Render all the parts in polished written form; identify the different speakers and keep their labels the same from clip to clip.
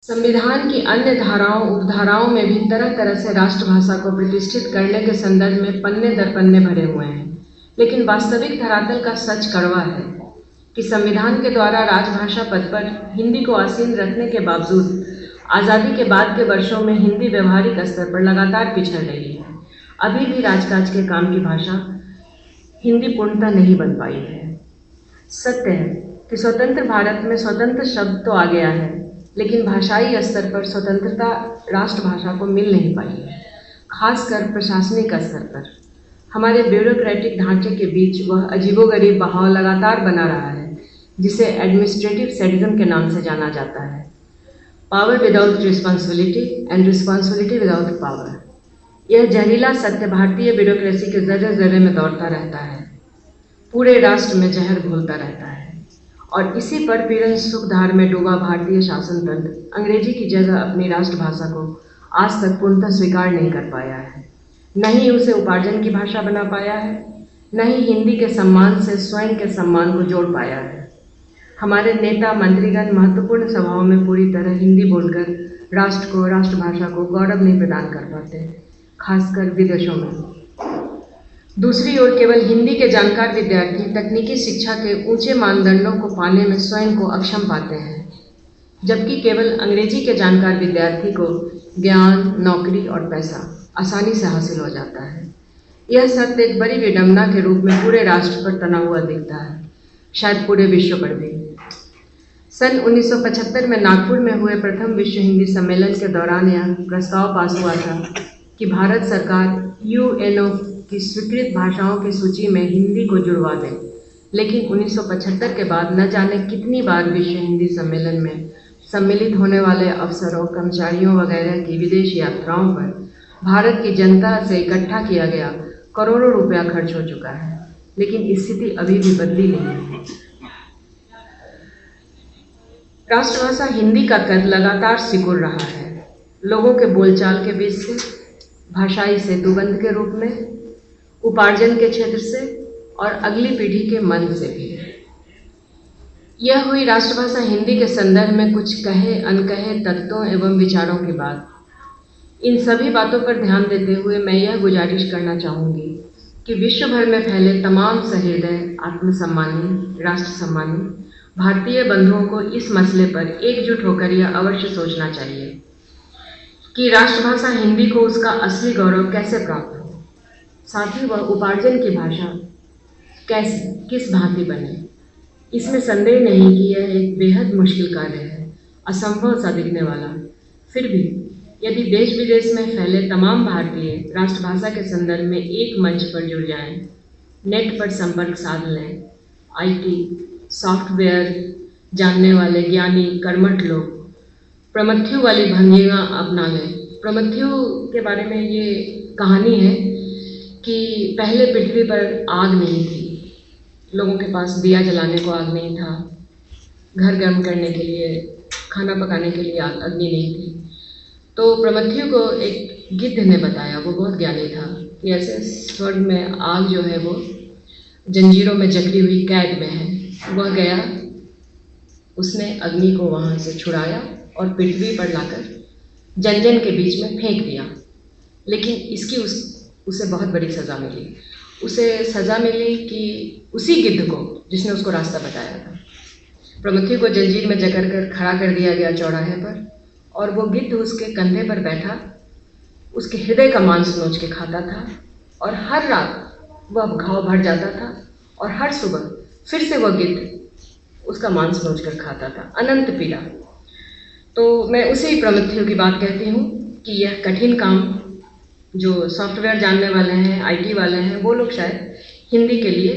Speaker 1: संविधान की अन्य धाराओं उपधाराओं में भी तरह तरह से राष्ट्रभाषा को प्रतिष्ठित करने के संदर्भ में पन्ने दर पन्ने भरे हुए हैं, लेकिन वास्तविक धरातल का सच कड़वा है कि संविधान के द्वारा राजभाषा पद पर हिंदी को आसीन रखने के बावजूद आज़ादी के बाद के वर्षों में हिंदी व्यवहारिक स्तर पर लगातार पिछड़ रही है। अभी भी राजकाज के काम की भाषा हिंदी पूर्णतः नहीं बन पाई है। सत्य है कि स्वतंत्र भारत में स्वतंत्र शब्द तो आ गया है, लेकिन भाषाई स्तर पर स्वतंत्रता राष्ट्रभाषा को मिल नहीं पाई है, खासकर प्रशासनिक स्तर पर। हमारे ब्यूरोक्रेटिक ढांचे के बीच वह अजीबोगरीब बहाव लगातार बना रहा है, जिसे एडमिनिस्ट्रेटिव सैडिज्म के नाम से जाना जाता है। Power without responsibility and responsibility without power. यह जहरीला सत्य भारतीय ब्यूरोक्रेसी के जर्रे जर्रे में दौड़ता रहता है, पूरे राष्ट्र में जहर घोलता रहता है, और इसी पर पीड़न सुखधार में डूबा भारतीय शासन तंत्र अंग्रेजी की जगह अपनी राष्ट्रभाषा को आज तक पूर्णतः स्वीकार नहीं कर पाया है। न ही उसे उपार्जन की भाषा बना पाया है, न ही हिंदी के सम्मान से स्वयं के सम्मान को जोड़ पाया है। हमारे नेता मंत्रीगण महत्वपूर्ण सभाओं में पूरी तरह हिंदी बोलकर राष्ट्र को राष्ट्रभाषा को गौरव नहीं प्रदान कर पाते, खासकर विदेशों में। दूसरी ओर केवल हिंदी के जानकार विद्यार्थी तकनीकी शिक्षा के ऊंचे मानदंडों को पाने में स्वयं को अक्षम पाते हैं, जबकि केवल अंग्रेजी के जानकार विद्यार्थी को ज्ञान, नौकरी और पैसा आसानी से हासिल हो जाता है। यह सत्य एक बड़ी विडंबना के रूप में पूरे राष्ट्र पर तना हुआ दिखता है, शायद पूरे विश्व पर भी। सन 1975 में नागपुर में हुए प्रथम विश्व हिंदी सम्मेलन के दौरान यह प्रस्ताव पास हुआ था कि भारत सरकार यूएनओ की स्वीकृत भाषाओं की सूची में हिंदी को जुड़वा दे, लेकिन 1975 के बाद न जाने कितनी बार विश्व हिंदी सम्मेलन में सम्मिलित होने वाले अफसरों, कर्मचारियों वगैरह की विदेश यात्राओं पर भारत की जनता से इकट्ठा किया गया करोड़ों रुपया खर्च हो चुका है, लेकिन स्थिति अभी भी बदली नहीं है। राष्ट्रभाषा हिंदी का कद लगातार सिकुड़ रहा है, लोगों के बोलचाल के बीच से, भाषाई सेतुबंध के रूप में, उपार्जन के क्षेत्र से और अगली पीढ़ी के मन से भी। यह हुई राष्ट्रभाषा हिंदी के संदर्भ में कुछ कहे अनकहे तत्वों एवं विचारों की बात। इन सभी बातों पर ध्यान देते हुए मैं यह गुजारिश करना चाहूँगी कि विश्व भर में फैले तमाम सहृदय, आत्मसम्मानी, राष्ट्र सम्मानी भारतीय बंधुओं को इस मसले पर एकजुट होकर यह अवश्य सोचना चाहिए कि राष्ट्रभाषा हिंदी को उसका असली गौरव कैसे प्राप्त हो, साथ ही वह उपार्जन की भाषा कैसे, किस भांति बने। इसमें संदेह नहीं कि यह एक बेहद मुश्किल कार्य है, असंभव सा दिखने वाला। फिर भी यदि देश विदेश में फैले तमाम भारतीय राष्ट्रभाषा के संदर्भ में एक मंच पर जुड़ जाएं, नेट पर संपर्क साध लें, आईटी सॉफ्टवेयर जानने वाले ज्ञानी कर्मठ लोग प्रमथ्यू वाली भंगिमा अपना लें। प्रमथ्यू के बारे में ये कहानी है कि पहले पृथ्वी पर आग नहीं थी, लोगों के पास दिया जलाने को आग नहीं था, घर गर्म करने के लिए, खाना पकाने के लिए अग्नि नहीं थी। तो प्रमथ्यू को एक गिद्ध ने बताया, वो बहुत ज्ञानी था, कि ऐसे स्वर्ग में आग जो है वो जंजीरों में जकड़ी हुई कैद में है। वह गया, उसने अग्नि को वहाँ से छुड़ाया और पृथ्वी पर लाकर जन जन के बीच में फेंक दिया, लेकिन इसकी उसे बहुत बड़ी सज़ा मिली। उसे सज़ा मिली कि उसी गिद्ध को जिसने उसको रास्ता बताया था, प्रमथ्यू को जंजीर में जकड़ कर खड़ा कर दिया गया चौराहे पर, और वो गिद्ध उसके कंधे पर बैठा उसके हृदय का मांस नोच के खाता था, और हर रात वह घाव भर जाता था और हर सुबह फिर से वह गिद्ध उसका मांस नोच कर खाता था। अनंत पीड़ा। तो मैं उसी प्रमथ्यू की बात कहती हूँ कि यह कठिन काम जो सॉफ्टवेयर जानने वाले हैं, आईटी वाले हैं, वो लोग शायद हिंदी के लिए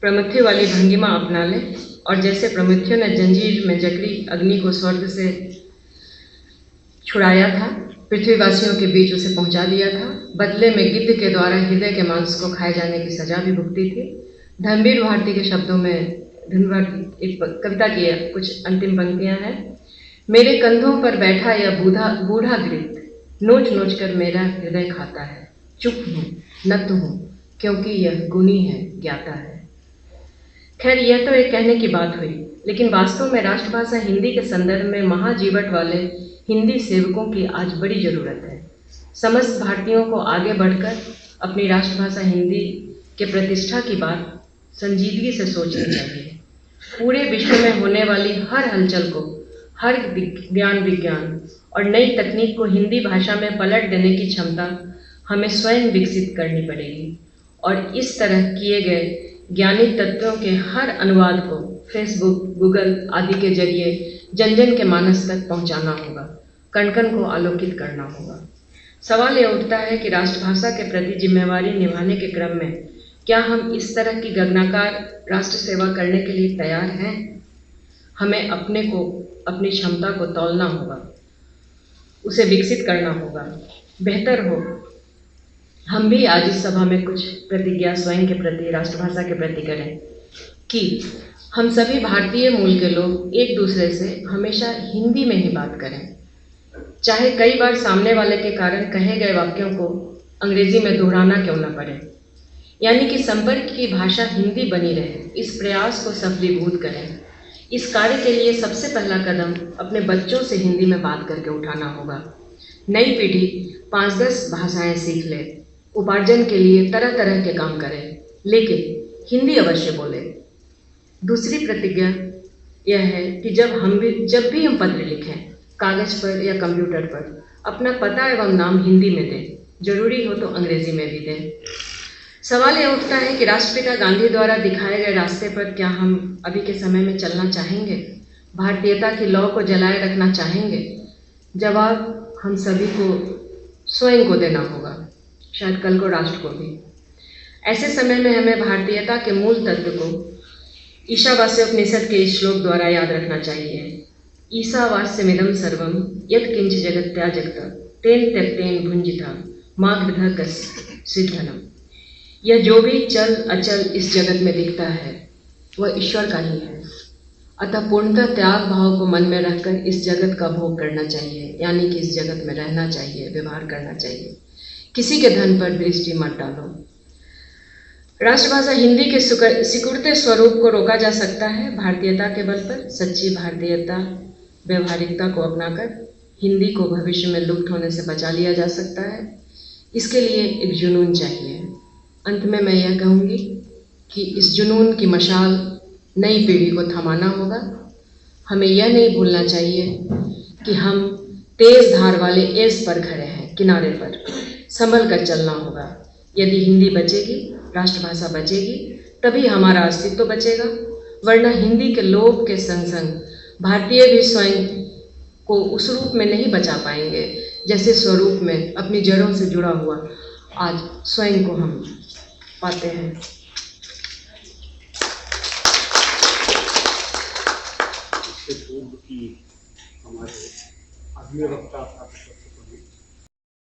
Speaker 1: प्रमथ्यू वाली भंगिमा अपना लें, और जैसे प्रमथ्यू ने जंजीर में जकड़ी अग्नि को स्वर्ग से छुड़ाया था, पृथ्वीवासियों के बीच उसे पहुंचा दिया था, बदले में गिद्ध के द्वारा हृदय के मांस को खाए जाने की सजा भी भुगती थी। धर्मवीर भारती के शब्दों में एक कविता की कुछ अंतिम पंक्तियां हैं। मेरे कंधों पर बैठा यह बूढ़ा गिद्ध नोच नोच कर मेरा हृदय खाता है। चुप हूँ, नत हूँ, क्योंकि यह गुणी है, ज्ञाता है। खैर, यह तो एक कहने की बात हुई, लेकिन वास्तव में राष्ट्रभाषा हिंदी के संदर्भ में महाजीवट वाले हिंदी सेवकों की आज बड़ी ज़रूरत है। समस्त भारतीयों को आगे बढ़कर अपनी राष्ट्रभाषा हिंदी के प्रतिष्ठा की बात संजीदगी से सोचनी चाहिए। पूरे विश्व में होने वाली हर हलचल को, हर विज्ञान और नई तकनीक को हिंदी भाषा में पलट देने की क्षमता हमें स्वयं विकसित करनी पड़ेगी और इस तरह किए गए ज्ञानी तत्वों के हर अनुवाद को फेसबुक, गूगल आदि के जरिए जन जन के मानस तक पहुंचाना होगा, कण कण को आलोकित करना होगा। सवाल यह उठता है कि राष्ट्रभाषा के प्रति जिम्मेवारी निभाने के क्रम में क्या हम इस तरह की गगनाकार राष्ट्र सेवा करने के लिए तैयार हैं? हमें अपने को, अपनी क्षमता को तौलना होगा, उसे विकसित करना होगा। बेहतर हो हम भी आज इस सभा में कुछ प्रतिज्ञा स्वयं के प्रति, राष्ट्रभाषा के प्रति करें कि हम सभी भारतीय मूल के लोग एक दूसरे से हमेशा हिंदी में ही बात करें, चाहे कई बार सामने वाले के कारण कहे गए वाक्यों को अंग्रेजी में दोहराना क्यों न पड़े। यानी कि संपर्क की भाषा हिंदी बनी रहे, इस प्रयास को सफलीभूत करें। इस कार्य के लिए सबसे पहला कदम अपने बच्चों से हिंदी में बात करके उठाना होगा। नई पीढ़ी 5-10 भाषाएं सीख ले, उपार्जन के लिए तरह तरह के काम करे, लेकिन हिंदी अवश्य बोले। दूसरी प्रतिज्ञा यह है कि जब भी हम पत्र लिखें, कागज पर या कंप्यूटर पर, अपना पता एवं नाम हिंदी में दें, जरूरी हो तो अंग्रेजी में भी दें। सवाल यह उठता है कि राष्ट्रपिता गांधी द्वारा दिखाए गए रास्ते पर क्या हम अभी के समय में चलना चाहेंगे? भारतीयता की लौ को जलाए रखना चाहेंगे? जवाब हम सभी को स्वयं को देना होगा, शायद कल को राष्ट्र को भी। ऐसे समय में हमें भारतीयता के मूल तत्व को ईशावास्योपनिषद के इस श्लोक द्वारा याद रखना चाहिए। ईशावास्यमिदं सर्वं यत् किंच जगत्याजगत तेन त्यक्तेन भुंजिता मागृध सिद्धनम। यह जो भी चल अचल इस जगत में दिखता है वह ईश्वर का ही है। अतः पूर्णतः त्याग भाव को मन में रखकर इस जगत का भोग करना चाहिए, यानी कि इस जगत में रहना चाहिए, व्यवहार करना चाहिए। किसी के धन पर दृष्टि मत डालो। राष्ट्रभाषा हिंदी के सिकुड़ते स्वरूप को रोका जा सकता है भारतीयता के बल पर। सच्ची भारतीयता व्यवहारिकता को अपनाकर हिंदी को भविष्य में लुप्त होने से बचा लिया जा सकता है। इसके लिए एक जुनून चाहिए। अंत में मैं यह कहूँगी कि इस जुनून की मशाल नई पीढ़ी को थमाना होगा। हमें यह नहीं भूलना चाहिए कि हम तेज धार वाले एस पर खड़े हैं, किनारे पर संभल कर चलना होगा। यदि हिंदी बचेगी, राष्ट्रभाषा बचेगी, तभी हमारा अस्तित्व बचेगा, वरना हिंदी के लोभ के संग संग भारतीय भी स्वयं को उस रूप में नहीं बचा पाएंगे जैसे स्वरूप में अपनी जड़ों से जुड़ा हुआ आज स्वयं को हम पाते हैं।
Speaker 2: इससे पूर्व की हमारे अगले वक्ता